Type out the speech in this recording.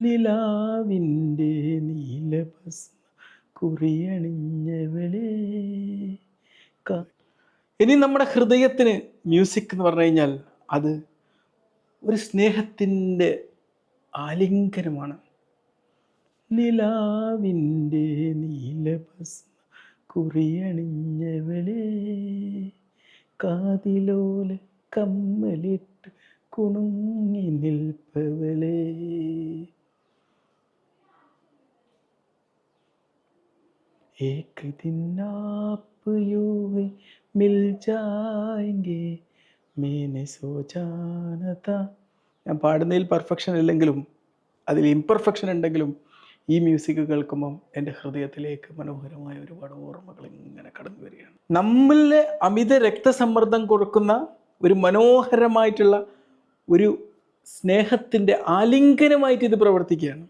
നിലാവിൻ്റെ നീലഭസ്മ കുറിയണിഞ്ഞവളേ. ഇനി നമ്മുടെ ഹൃദയത്തിന് മ്യൂസിക് എന്ന് പറഞ്ഞു കഴിഞ്ഞാൽ അത് ഒരു സ്നേഹത്തിൻ്റെ ആലിംഗനമാണ്. നിലാവിൻ്റെ നീലഭസ്മ കുറിയണിഞ്ഞവളേ, കാതിലോല കമ്മലിട്ട് കുണുങ്ങി നിൽപ്പവളേ. एक दिन आप यूं ही मिल जाएंगे मैंने सोचा न था. ഞാൻ പാടുന്നതിൽ പെർഫെക്ഷൻ ഇല്ലെങ്കിലും അതിൽ ഇംപെർഫെക്ഷൻ ഉണ്ടെങ്കിലും ഈ മ്യൂസിക് കേൾക്കുമ്പം എൻ്റെ ഹൃദയത്തിലേക്ക് മനോഹരമായ ഒരുപാട് ഓർമ്മകൾ ഇങ്ങനെ കടന്നു വരികയാണ്. നമ്മളിലെ അമിത രക്തസമ്മർദ്ദം കൊടുക്കുന്ന ഒരു മനോഹരമായിട്ടുള്ള ഒരു സ്നേഹത്തിൻ്റെ ആലിംഗനമായിട്ട് ഇത് പ്രവർത്തിക്കുകയാണ്.